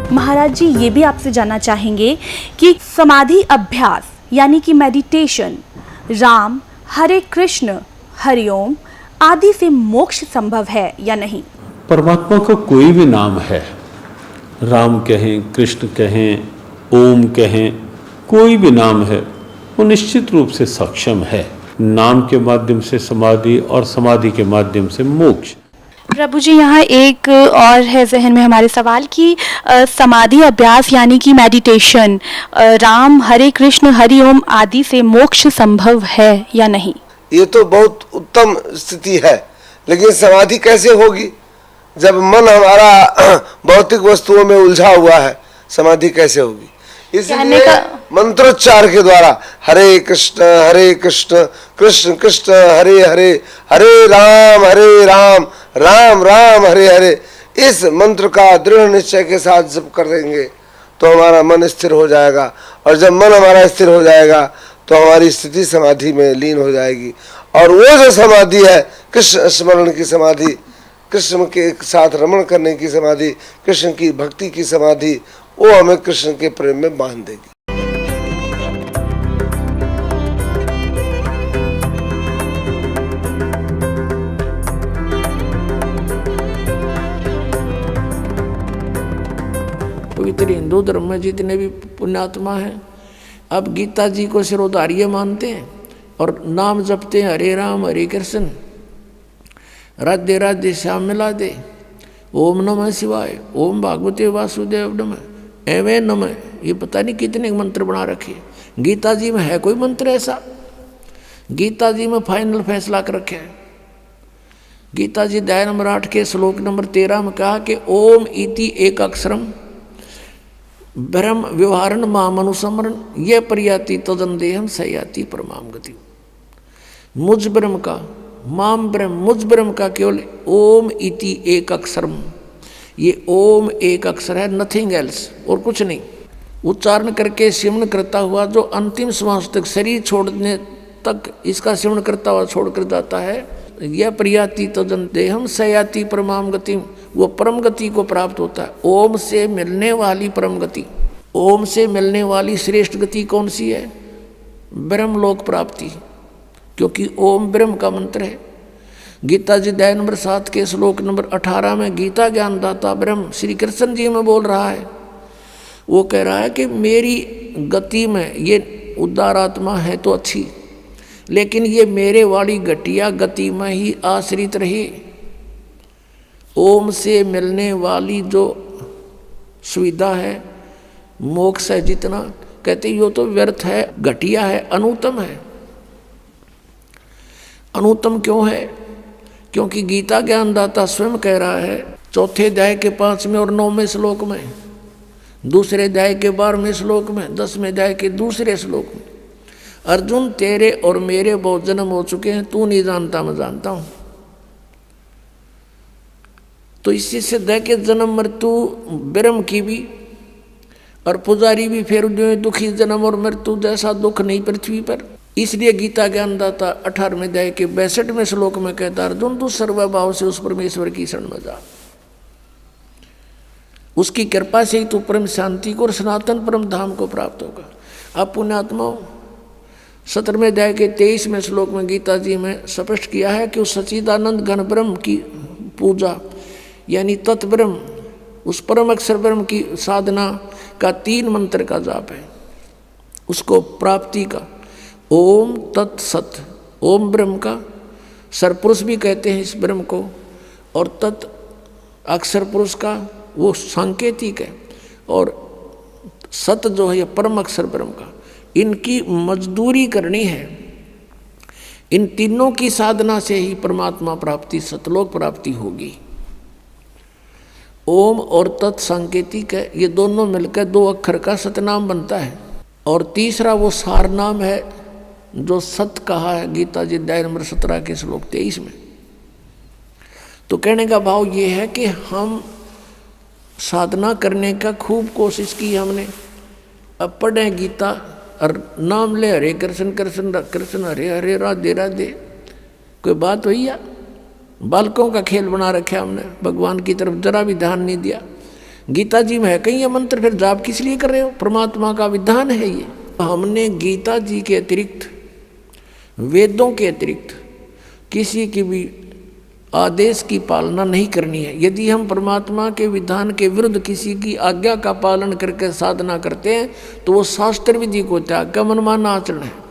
महाराज जी, ये भी आपसे जानना चाहेंगे कि समाधि अभ्यास यानी कि मेडिटेशन राम, हरे कृष्ण, हरिओम आदि से मोक्ष संभव है या नहीं? परमात्मा का कोई भी नाम है, राम कहें, कृष्ण कहें, ओम कहें, कोई भी नाम है, वो निश्चित रूप से सक्षम है। नाम के माध्यम से समाधि और समाधि के माध्यम से मोक्ष। प्रभु जी, यहाँ एक और है जहन में हमारे सवाल कि समाधि अभ्यास यानी कि मेडिटेशन राम, हरे कृष्ण, हरि ओम आदि से मोक्ष संभव है या नहीं? ये तो बहुत उत्तम स्थिति है, लेकिन समाधि कैसे होगी जब मन हमारा भौतिक वस्तुओं में उलझा हुआ है? समाधि कैसे होगी? इसलिए मंत्रोच्चार के द्वारा हरे कृष्ण कृष्ण कृष्ण हरे हरे, हरे राम राम राम हरे हरे, इस मंत्र का दृढ़ निश्चय के साथ जप कर देंगे तो हमारा मन स्थिर हो जाएगा। और जब मन हमारा स्थिर हो जाएगा तो हमारी स्थिति समाधि में लीन हो जाएगी। और वो जो समाधि है कृष्ण स्मरण की समाधि, कृष्ण के साथ रमण करने की समाधि, कृष्ण की भक्ति की समाधि, वो हमें कृष्ण के प्रेम में बांध देगी। पवित्र हिंदू धर्म में जितने भी पुण्यात्मा हैं, अब गीता जी को सिरोधार्य मानते हैं और नाम जपते हैं, हरे राम हरे कृष्ण, राधे राधे श्याम मिला दे, ओम नमः शिवाय, ओम भागवते वासुदेव नमः, एवं नमः। ये पता नहीं कितने मंत्र बना रखे। गीता जी में है कोई मंत्र ऐसा? गीता जी में फाइनल फैसला कर रखे है। गीता जी अध्याय नंबर 8 के श्लोक नंबर 13 में कहा कि ओम इति एक अक्षरम ब्रह्म व्यवहारण माम अनुसमरण ये प्रयाति तदन देहम सयाति परमाम गति। मुझ ब्रह्म का, माम ब्रह्म, मुझ ब्रह्म का केवल ओम इति एक अक्षरम, ये ओम एक अक्षर है, नथिंग एल्स, और कुछ नहीं। उच्चारण करके सिमरण करता हुआ जो अंतिम श्वास तक, शरीर छोड़ने तक इसका सिमरण करता हुआ छोड़कर जाता है, यह प्रयाति तदन देहम सयाति परमाम गति, वो परम गति को प्राप्त होता है। ओम से मिलने वाली परम गति, ओम से मिलने वाली श्रेष्ठ गति कौन सी है? ब्रह्मलोक प्राप्ति, क्योंकि ओम ब्रह्म का मंत्र है। गीता जी अध्याय नंबर 7 के श्लोक नंबर 18 में गीता ज्ञानदाता ब्रह्म श्री कृष्ण जी में बोल रहा है। वो कह रहा है कि मेरी गति में ये उदार आत्मा है तो अच्छी, लेकिन ये मेरे वाली घटिया गति में ही आश्रित रही। ओम से मिलने वाली जो सुविधा है, मोक्ष है जितना, कहते यो तो व्यर्थ है, घटिया है, अनुत्तम है। अनुत्तम क्यों है? क्योंकि गीता ज्ञानदाता स्वयं कह रहा है चौथे अध्याय के 5वें और 9वें श्लोक में, दूसरे अध्याय के 12वें श्लोक में, 10वें अध्याय के दूसरे श्लोक में, अर्जुन तेरे और मेरे बहुत जन्म हो चुके हैं, तू नहीं जानता मैं जानता हूं। तो इसी से दे के जन्म मृत्यु ब्रह्म की भी और पुजारी भी फिर दुखी जन्म और मृत्यु जैसा दुख नहीं पृथ्वी पर। इसलिए गीता ज्ञानदाता 18वें अध्याय के 62वें श्लोक में कहता अर्जुन तू सर्वभाव से उस परमेश्वर की शरण में जा, उसकी कृपा से ही तू परम शांति को और सनातन परम धाम को प्राप्त होगा। अब पुण्यात्माओं 17वें अध्याय के 23वें श्लोक में गीता जी में स्पष्ट किया है कि उस सच्चिदानंद घन ब्रह्म की पूजा यानी तत्ब्रह्म, उस परम अक्षर ब्रह्म की साधना का 3 मंत्र का जाप है, उसको प्राप्ति का। ओम तत्सत, ओम ब्रह्म का सरपुरुष भी कहते हैं इस ब्रह्म को, और तत् अक्षर पुरुष का वो सांकेतिक है, और सत जो है परम अक्षर ब्रह्म का। इनकी मजदूरी करनी है। इन तीनों की साधना से ही परमात्मा प्राप्ति, सतलोक प्राप्ति होगी। ओम और तत् सांकेतिक है, ये दोनों मिलकर 2 अक्षर का सतनाम बनता है। और तीसरा वो सार नाम है जो सत कहा है गीता जी अध्याय नंबर 17 के श्लोक 23 में। तो कहने का भाव ये है कि हम साधना करने का खूब कोशिश की हमने, अब पढ़े गीता और नाम ले हरे कृष्ण कृष्ण कृष्ण हरे हरे राधे राधे, कोई बात हुई या? बालकों का खेल बना रखा हमने, भगवान की तरफ जरा भी ध्यान नहीं दिया। गीता जी में है कहीं ये मंत्र, फिर जाप किस लिए कर रहे हो? परमात्मा का विधान है ये। हमने गीता जी के अतिरिक्त, वेदों के अतिरिक्त किसी की भी आदेश की पालना नहीं करनी है। यदि हम परमात्मा के विधान के विरुद्ध किसी की आज्ञा का पालन करके साधना करते हैं तो वो शास्त्र विधि को त्याग कर मनमाना आचरण है।